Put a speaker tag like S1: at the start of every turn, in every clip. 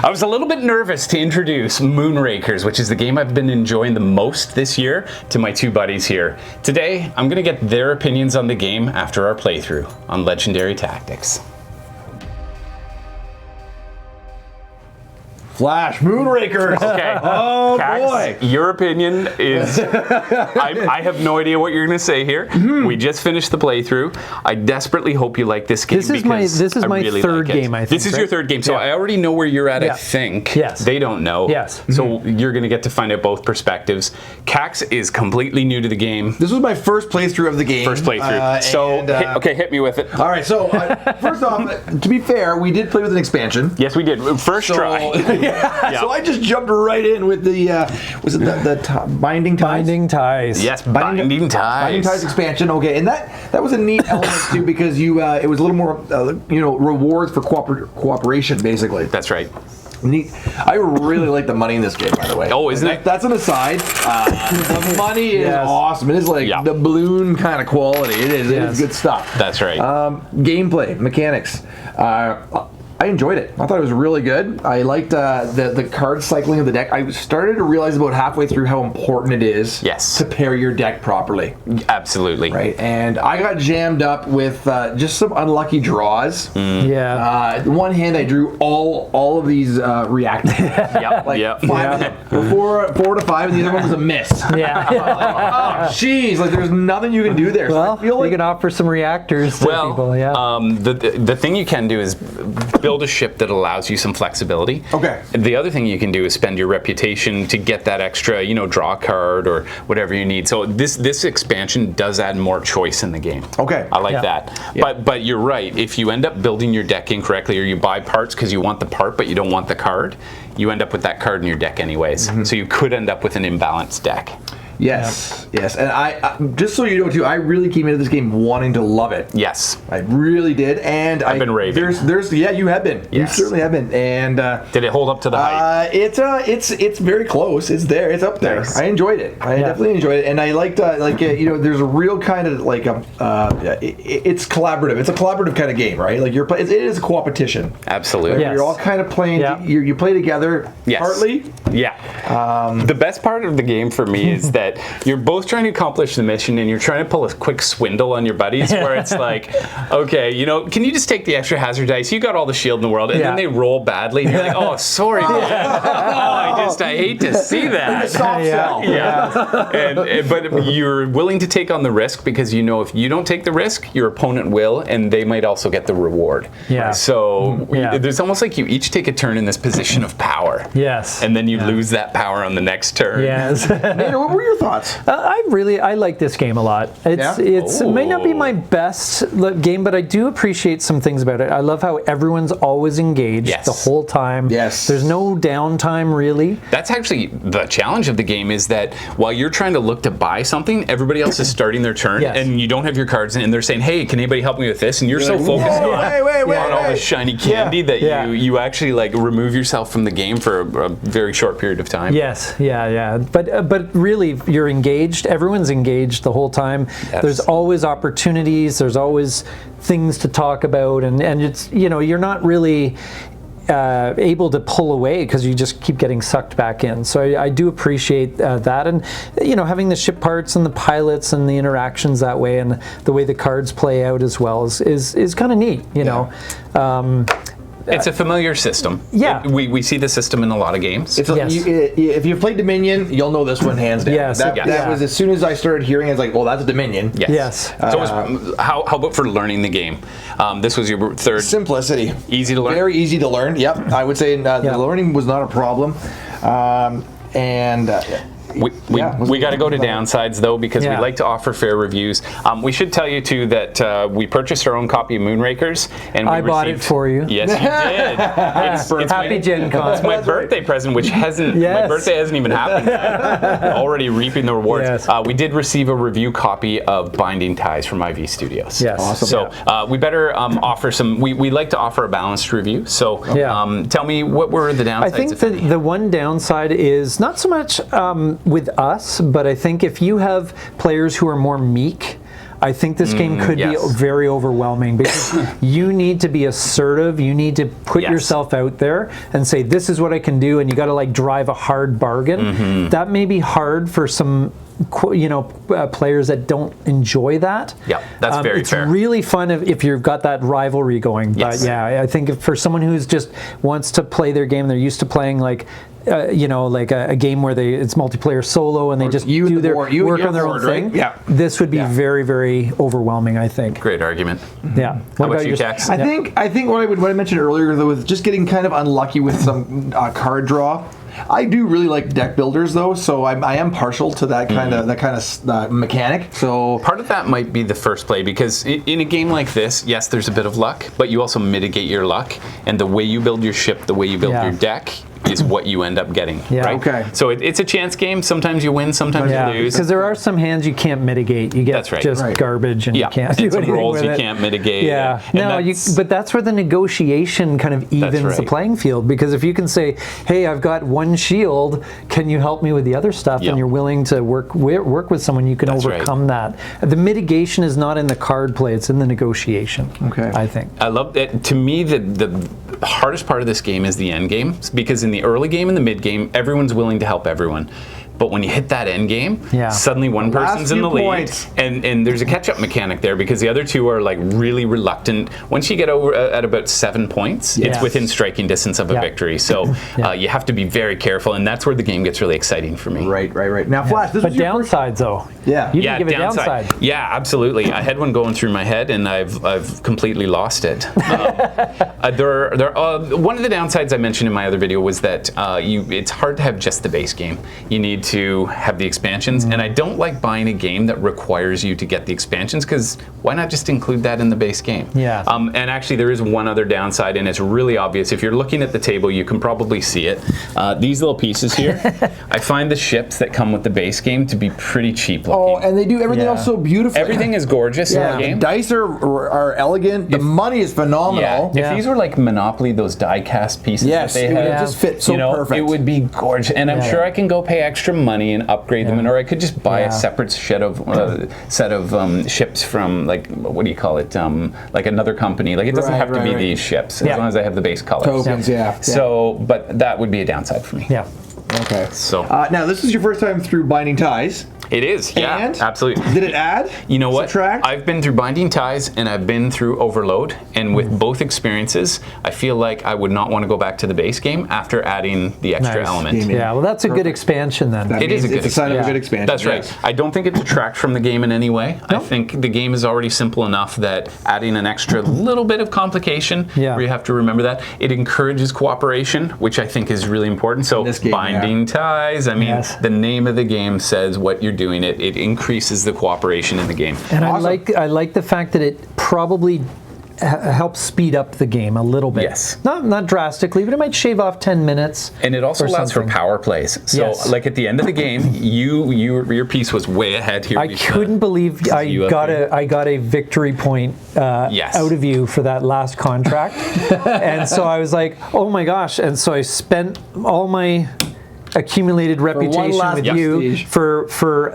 S1: I was a little bit nervous to introduce Moonrakers, which is the game I've been enjoying the most this year, to my two buddies here. Today, I'm going to get their opinions on the game after our playthrough on Legendary Tactics.
S2: Flash, Moonrakers!
S1: Okay.
S2: Oh,
S1: Cax,
S2: boy!
S1: Your opinion is... I have no idea what you're going to say here. We just finished the playthrough. I desperately hope you like this game.
S3: This is my third game, I think.
S1: This is your third game, so I already know where you're at, I think.
S3: Yes.
S1: They don't know.
S3: Yes.
S1: So you're going to get to find out both perspectives. Cax is completely new to the game.
S2: This was my first playthrough of the game.
S1: First playthrough. Okay, hit me with it.
S2: All right, so first off, to be fair, we did play with an expansion.
S1: Yes, we did. First try.
S2: Yeah. So I just jumped right in with the was it the Binding Ties?
S3: Binding Ties.
S1: Yes, Binding Ties.
S2: Binding Ties expansion. Okay, and that was a neat element too, because it was a little more rewards for cooperation basically.
S1: That's right.
S2: Neat. I really like the money in this game, by the way.
S1: Oh, isn't it?
S2: That's an aside. The money is awesome. It is like the balloon kind of quality. It is. It is good stuff.
S1: That's right.
S2: Gameplay, mechanics. I enjoyed it. I thought it was really good. I liked the card cycling of the deck. I started to realize about halfway through how important it is to pair your deck properly.
S1: Absolutely.
S2: Right. And I got jammed up with just some unlucky draws.
S3: Yeah.
S2: One hand, I drew all of these reactive. Five of them. Four to five, and the other one was a miss.
S3: Yeah.
S2: Oh, jeez. Like, there's nothing you can do there.
S3: Well,
S2: so I feel like
S3: you can offer some reactors to people. Yeah.
S1: The thing you can do is build a ship that allows you some flexibility.
S2: Okay.
S1: The other thing you can do is spend your reputation to get that extra, draw a card or whatever you need. So this expansion does add more choice in the game.
S2: Okay.
S1: I like that. Yeah. But you're right. If you end up building your deck incorrectly, or you buy parts because you want the part but you don't want the card, you end up with that card in your deck anyways. So you could end up with an imbalanced deck.
S2: Yes, yes, and I just so you know too, I really came into this game wanting to love it.
S1: Yes,
S2: I really did, and
S1: I've been raving.
S2: You have been. Yes. You certainly have been. And
S1: did it hold up to the hype?
S2: It's very close. It's there. It's up there. Nice. I enjoyed it. I definitely enjoyed it, and I liked there's a real kind of it's collaborative. It's a collaborative kind of game, right? Like it is a competition.
S1: Absolutely.
S2: Right? Yes. You're all kind of playing. Yeah. You play together.
S1: Yes.
S2: Partly.
S1: Yeah. The best part of the game for me is that you're both trying to accomplish the mission and you're trying to pull a quick swindle on your buddies where it's like, okay, can you just take the extra hazard dice? You got all the shield in the world, and then they roll badly and you're like, oh, sorry, man. I hate to see that. But you're willing to take on the risk because if you don't take the risk, your opponent will, and they might also get the reward.
S3: Yeah.
S1: So there's almost like you each take a turn in this position of power.
S3: Yes.
S1: And then you lose that power on the next turn.
S3: Yes.
S2: What were your thoughts?
S3: I like this game a lot. It may not be my best game, but I do appreciate some things about it. I love how everyone's always engaged the whole time.
S2: Yes.
S3: There's no downtime really.
S1: That's actually the challenge of the game, is that while you're trying to look to buy something, everybody else is starting their turn and you don't have your cards in, and they're saying, hey, can anybody help me with this? And you're so focused on all this shiny candy that you actually remove yourself from the game for a very short period of time.
S3: Yes, yeah. But really, you're engaged. Everyone's engaged the whole time.
S1: Yes.
S3: There's always opportunities. There's always things to talk about, and it's you're not really able to pull away because you just keep getting sucked back in. So I do appreciate that, and having the ship parts and the pilots and the interactions that way, and the way the cards play out as well is kind of neat.
S1: It's a familiar system.
S3: Yeah.
S1: We see the system in a lot of games.
S2: If you've played Dominion, you'll know this one hands down.
S3: Yes.
S2: That was, as soon as I started hearing it, it's like, well, that's Dominion.
S1: Yes. So how about for learning the game? This was your third.
S2: Simplicity.
S1: Easy to learn?
S2: Very easy to learn, yep. I would say the learning was not a problem.
S1: We got to go to downsides though, because we like to offer fair reviews. We should tell you too that we purchased our own copy of Moonrakers, and
S3: I bought it for you.
S1: Yes, you did. It's
S3: Happy Gen Con.
S1: It's my birthday present, which hasn't. My birthday hasn't even happened yet. Already reaping the rewards.
S3: Yes.
S1: We did receive a review copy of Binding Ties from IV Studios.
S3: Yes.
S2: Awesome.
S1: So we better offer some. We like to offer a balanced review. So tell me, what were the downsides?
S3: I think the one downside is not so much with us, but I think if you have players who are more meek, I think this game could be very overwhelming because you need to be assertive. You need to put yourself out there and say, this is what I can do, and you got to like drive a hard bargain. That may be hard for some players that don't enjoy that.
S1: Yeah, that's very fair.
S3: It's really fun if you've got that rivalry going. But yeah, I think for someone who's just wants to play their game, they're used to playing like like a game where it's multiplayer solo and they just do their work on their own thing.
S2: Right? Yeah.
S3: This would be very, very overwhelming, I think.
S1: Great argument.
S3: Yeah.
S1: How about you, Tex?
S2: I think what I mentioned earlier, though, with just getting kind of unlucky with some card draw. I do really like deck builders, though, so I am partial to that kind of mechanic. So
S1: part of that might be the first play, because in a game like this, yes, there's a bit of luck, but you also mitigate your luck, and the way you build your ship, the way you build your deck, is what you end up getting. Right?
S2: Okay.
S1: So it's a chance game. Sometimes you win, sometimes you lose.
S3: Because there are some hands you can't mitigate. You get just garbage, and you can't do anything
S1: rolls
S3: with
S1: you
S3: it.
S1: can't mitigate.
S3: Yeah. But that's where the negotiation kind of evens the playing field. Because if you can say, "Hey, I've got one shield. Can you help me with the other stuff?" and you're willing to work with someone, you can overcome that. The mitigation is not in the card play; it's in the negotiation.
S2: Okay.
S3: I think.
S1: I love that. To me, the hardest part of this game is the end game, because in the early game and the mid game, everyone's willing to help everyone. But when you hit that end game, suddenly one person's in the lead, and there's a catch-up mechanic there, because the other two are like really reluctant. Once you get over at about 7 points, it's within striking distance of a victory. So you have to be very careful, and that's where the game gets really exciting for me.
S2: Right. Now, Flash, this was your
S3: downsides, though.
S2: Yeah.
S3: You didn't give a downside.
S1: Yeah, absolutely. I had one going through my head, and I've completely lost it. One of the downsides I mentioned in my other video was that it's hard to have just the base game. You need to have the expansions, and I don't like buying a game that requires you to get the expansions, because why not just include that in the base game?
S3: Yeah.
S1: And actually, there is one other downside, and it's really obvious. If you're looking at the table, you can probably see it. These little pieces here, I find the ships that come with the base game to be pretty cheap looking.
S2: Oh, and they do everything else so beautifully.
S1: Everything is gorgeous in the game.
S2: The dice are elegant. The money is phenomenal.
S1: Yeah. If these were like Monopoly, those die-cast pieces that they
S2: it
S1: have,
S2: would just fit so perfect.
S1: It would be gorgeous. And I'm sure I can go pay extra money and upgrade them, or I could just buy a separate set of ships from, like, what do you call it? Like another company. Like, it doesn't have to be these ships, as long as I have the base colors.
S2: Tokens,
S1: So, but that would be a downside for me.
S3: Yeah.
S2: Okay.
S1: So
S2: now this is your first time through Binding Ties.
S1: It is, yeah,
S2: and
S1: absolutely.
S2: Did it add?
S1: You know what?
S2: Subtract?
S1: I've been through Binding Ties and I've been through Overload, and with both experiences, I feel like I would not want to go back to the base game after adding the extra element.
S3: Yeah, well, that's a good expansion then.
S2: It is a good sign of a good expansion.
S1: That's right. I don't think it detracts from the game in any way. I think the game is already simple enough that adding an extra little bit of complication, where you have to remember that, it encourages cooperation, which I think is really important. So Binding Ties, I mean, the name of the game says what you're doing. It increases the cooperation in the game.
S3: And I like the fact that it probably helps speed up the game a little bit.
S1: Yes.
S3: Not drastically, but it might shave off 10 minutes.
S1: And it also allows for power plays. So like at the end of the game, your piece was way ahead here.
S3: I couldn't believe I got a victory point out of you for that last contract. And so I was like, oh my gosh. And so I spent all my accumulated reputation with you for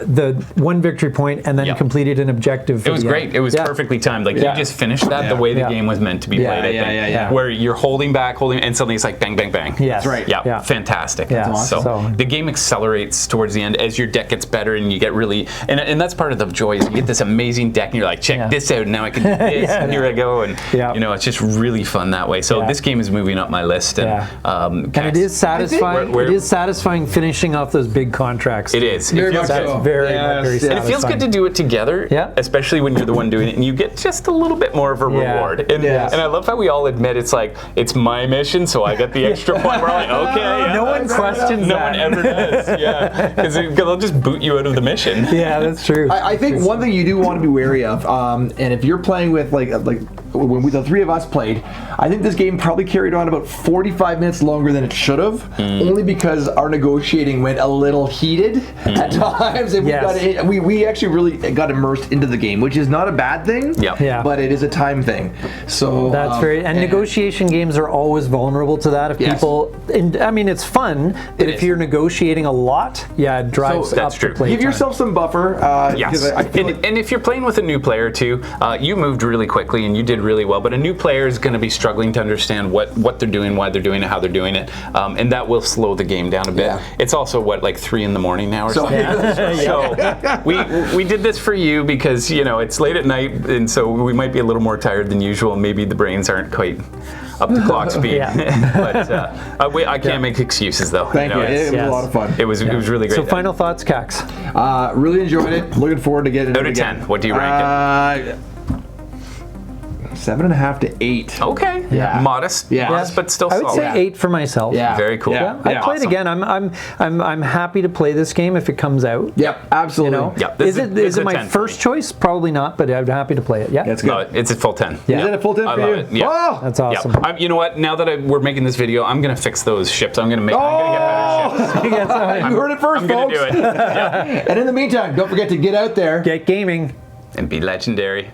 S3: the one victory point, and then completed an objective.
S1: It was great. It was perfectly timed. Like you just finished that the way the game was meant to be played. I think. Where you're holding back, and suddenly it's like bang, bang, bang.
S3: Yes.
S1: That's right. Yeah. Fantastic.
S3: Yeah.
S1: So the game accelerates towards the end as your deck gets better, and you get really, and that's part of the joy is you get this amazing deck, and you're like, check this out. Now I can do this. And here I go. And it's just really fun that way. So this game is moving up my list, and
S3: it is satisfying. It is satisfying finishing off those big contracts.
S1: It is.
S3: Very satisfying.
S1: And it feels good to do it together, especially when you're the one doing it, and you get just a little bit more of a reward. And I love how we all admit it's like, it's my mission, so I get the extra point. We're like, okay.
S3: No one questions that.
S1: No one ever does. Yeah. Because they'll just boot you out of the mission.
S3: Yeah, that's true.
S2: I think one thing you do want to be wary of, and if you're playing with like when the three of us played, I think this game probably carried on about 45 minutes longer than it should have, only because our negotiating went a little heated at times, and we actually really got immersed into the game, which is not a bad thing, but it is a time thing. So
S3: that's very, and negotiation games are always vulnerable to that. If people, I mean, it's fun, but if you're negotiating a lot, it drives up the play
S2: Give yourself some buffer.
S1: And if you're playing with a new player too, you moved really quickly and you did really well, but a new player is going to be struggling to understand what they're doing, why they're doing it, how they're doing it, and that will slow the game down a bit. It's also like 3 in the morning now or something. So we did this for you because it's late at night, and so we might be a little more tired than usual. Maybe the brains aren't quite up to clock speed. But I can't make excuses though.
S2: Thank you. It was a lot of fun.
S1: It was really great.
S3: So final thoughts, Cax?
S2: Really enjoyed it. Looking forward to getting it again.
S1: Out of 10, what do you rank it?
S2: 7.5 to 8.
S1: Okay. Modest, but still solid.
S3: I would say 8 for myself.
S1: Very cool.
S3: I'd play it again. I'm happy to play this game if it comes out.
S2: Yep, absolutely.
S3: Is it my first choice? Probably not, but I'm happy to play it. Yeah,
S2: it's good.
S1: It's a full 10.
S2: Is it a full 10 for you?
S1: It. Yeah.
S2: Oh,
S3: that's awesome.
S1: You know what? Now that we're making this video, I'm gonna fix those ships. I'm gonna get better ships.
S2: You heard it first,
S1: I'm
S2: folks.
S1: gonna do it.
S2: And in the meantime, don't forget to get out there,
S3: get gaming,
S1: and be legendary.